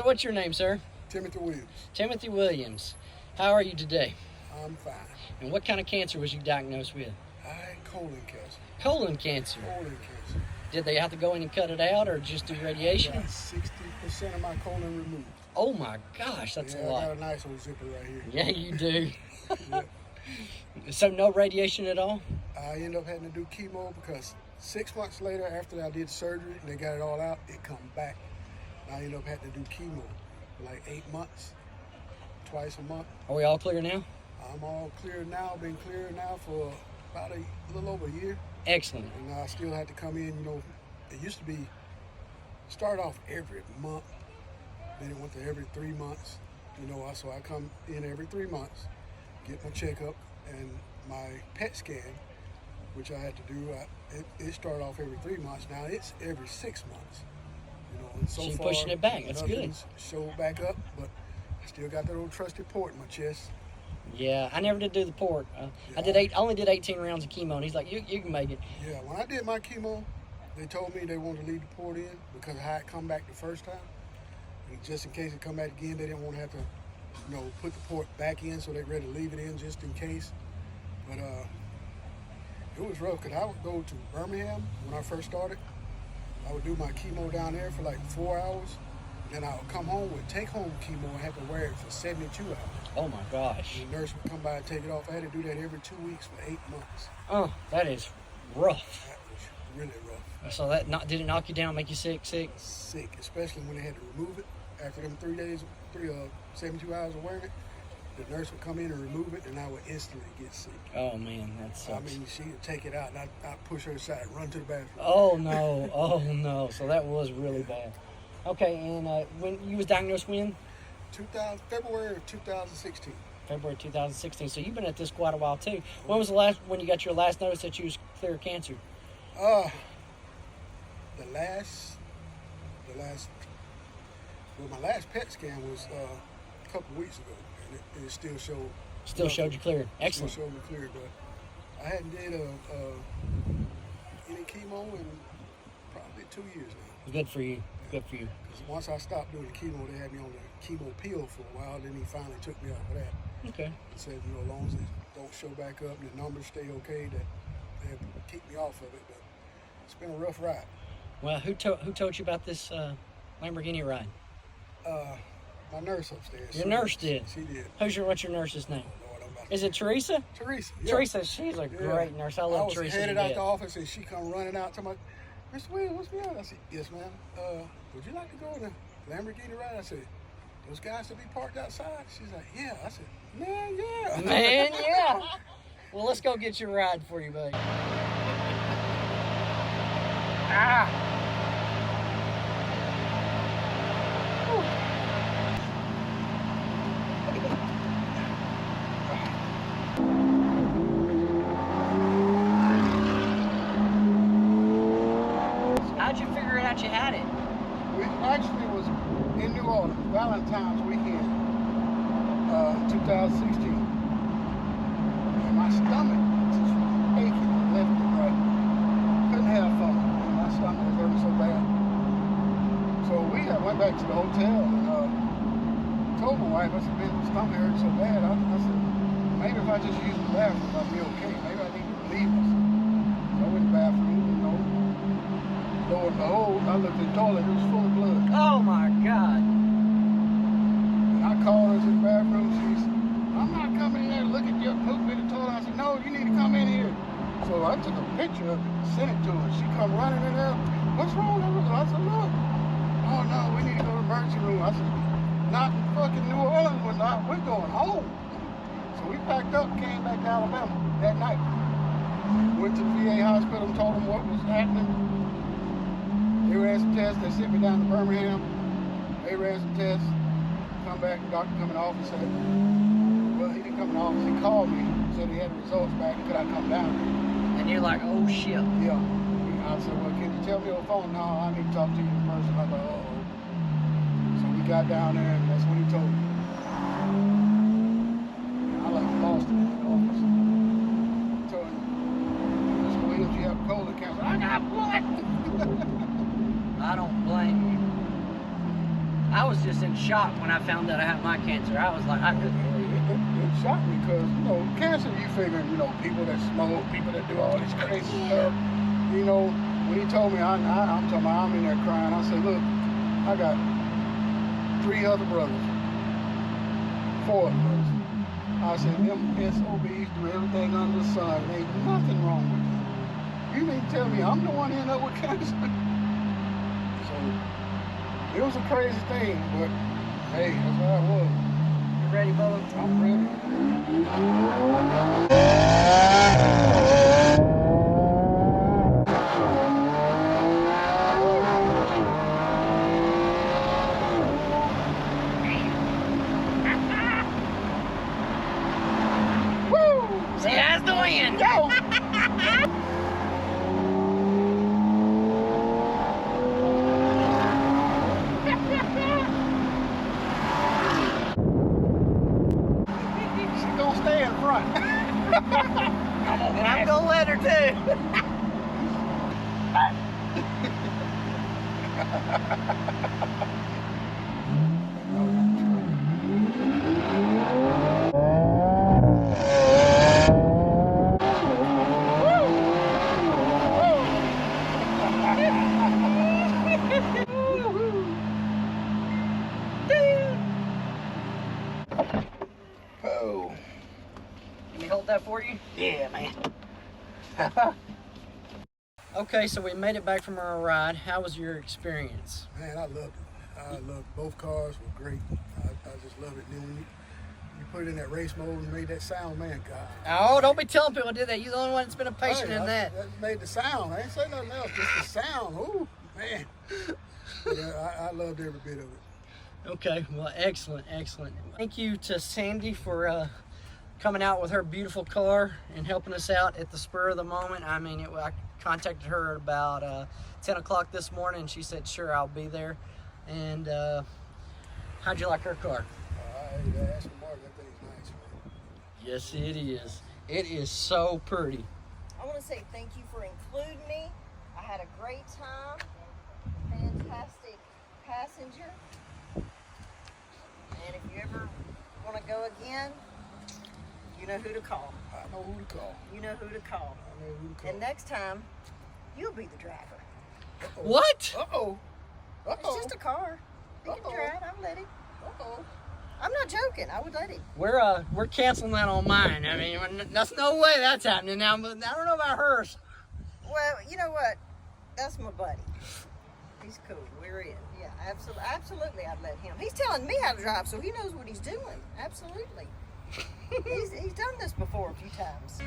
So what's your name, sir? Timothy Williams. Timothy Williams. How are you today? I'm fine. And what kind of cancer was you diagnosed with? I had colon cancer. Colon cancer. Colon cancer. Did they have to go in and cut it out or just do radiation? I got 60% of my colon removed. Oh my gosh, that's a lot. I got a nice old zipper right here. Yeah, you do. Yeah. So no radiation at all? I ended up having to do chemo because 6 months later, after I did surgery and they got it all out, it come back. I ended up having to do chemo for like 8 months, twice a month. Are we all clear now? I'm all clear now, been clear now for about a little over a year. Excellent. And I still had to come in, it used to be, start off every month, then it went to every 3 months, so I come in every 3 months, get my checkup, and my PET scan, which I had to do, it started off every 3 months. Now it's every 6 months, and so you're far, pushing it back, that's good. Nothing's showed back up, but I still got that old trusted port in my chest. Yeah, I never did do the port. Yeah. I only did 18 rounds of chemo, and he's like, you can make it. Yeah, when I did my chemo, they told me they wanted to leave the port in because I had come back the first time. And just in case it come back again, they didn't want to have to, put the port back in, so they ready to leave it in just in case. But it was rough because I would go to Birmingham when I first started. I would do my chemo down there for like 4 hours. Then I would come home with take-home chemo and have to wear it for 72 hours. Oh my gosh. The nurse would come by and take it off. I had to do that every 2 weeks for 8 months. Oh, that is rough. That was really rough. So did it knock you down, make you sick? Sick, especially when they had to remove it. After them 72 hours of wearing it, the nurse would come in and remove it, and I would instantly get sick. Oh man, that sucks. I mean, she would take it out, and I'd push her aside, run to the bathroom. Oh no. So that was really bad. Okay, and when you was diagnosed when? February of 2016. February 2016. So you've been at this quite a while too. When was when you got your last notice that you was clear of cancer? My last PET scan was a couple weeks ago, and it still showed. Still showed you clear. Excellent. Still showed me clear, but I hadn't did any chemo in probably 2 years now. Good for you. Good for you. Because once I stopped doing the chemo, they had me on the chemo pill for a while. Then he finally took me off of that. Okay. He said, as long as it don't show back up and the numbers stay okay, that they'll keep me off of it. But it's been a rough ride. Well, who told you about this Lamborghini ride? My nurse upstairs. Your nurse did? She did. What's your nurse's name? Oh, Lord, Is it Teresa? Teresa, yeah. Teresa, she's a great nurse. I love Teresa. I was headed out the office, and she come running out to my, Mr. Williams, what's me out? I said, yes, ma'am. Would you like to go on a Lamborghini ride? I said, those guys to be parked outside? She's like, yeah. I said, man, yeah. Man, yeah. Well, let's go get your ride for you, buddy. How'd you figure it out you had it? We actually was in New Orleans, Valentine's weekend, 2016. And my stomach just aching left and right. Couldn't have fun. And my stomach was hurting so bad. So we went back to the hotel and told my wife, I said, man, my stomach hurt so bad. I said, maybe if I just use the bathroom, I'll be okay. Maybe I need to leave us. So I went to the bathroom, lo and behold, I looked at the toilet, it was full of blood. Oh my God. And I called her to the bathroom, she said, I'm not coming in there to look at your poop in the toilet. I said, no, you need to come in here. So I took a picture of it, sent it to her. She come running in there, what's wrong with her? I said, look. Oh no, we need to go to the emergency room. I said, not in fucking New Orleans, we're going home. So we packed up, came back to Alabama that night. Went to the VA hospital and told them what was happening. They ran some tests, they sent me down to Birmingham. They ran some tests, come back, the doctor come in the office, said, well, he didn't come in the office, he called me, said he had the results back, could I come down? And you're like, oh shit. Yeah. I said, well, can you tell me on the phone? No, I need to talk to you in person. I was like, uh-oh. So we got down there, and that's when he told me. I like lost him in the office. He told me, Mr. Williams, you have colon cancer. I got blood. I don't blame you. I was just in shock when I found out I had my cancer. I was like, I couldn't believe it. It shocked me because, you know, cancer, you figure, you know, people that smoke, people that do all this crazy stuff. You know, when he told me, I'm talking about, I'm in there crying. I said, look, I got 3 other brothers, 4 other brothers. I said, them SOBs do everything under the sun. There ain't nothing wrong with them. You mean to tell me I'm the one ended up with cancer? So, it was a crazy thing, but hey, that's how it was. You ready, Bubba? I'm ready. See, that's the wind. Go! She's gonna stay in front. And I'm gonna let her too. Oh. Can we hold that for you? Yeah, man. Okay, so we made it back from our ride. How was your experience? Man, I loved it. I loved both cars were great. I just love it. Then when you put it in that race mode and made that sound, man, God. Oh, don't be telling people to do that. You're the only one that's been a patient Hey, in that. That made the sound. I ain't say nothing else. Just the sound. Ooh, man. But, I loved every bit of it. Okay, well, excellent, excellent. Thank you to Sandy for coming out with her beautiful car and helping us out at the spur of the moment. I mean, I contacted her at about 10 o'clock this morning, and she said, sure, I'll be there. And how'd you like her car? Aston Martin, that thing's nice, man. Yes, it is. It is so pretty. I want to say thank you for including me. I had a great time. Fantastic passenger. And if you ever want to go again, you know who to call. I know who to call. You know who to call. I know who to call. And next time, you'll be the driver. Uh-oh. What? Uh-oh. Uh-oh. It's just a car. He can Uh-oh. drive. I'll let him. Uh-oh. I'm not joking. I would let him. We're canceling that on mine. I mean, that's no way that's happening now. But I don't know about hers. Well, you know what? That's my buddy. He's cool. We're in. Yeah, absolutely. Absolutely, I'd let him. He's telling me how to drive, so he knows what he's doing. Absolutely. He's done this before a few times.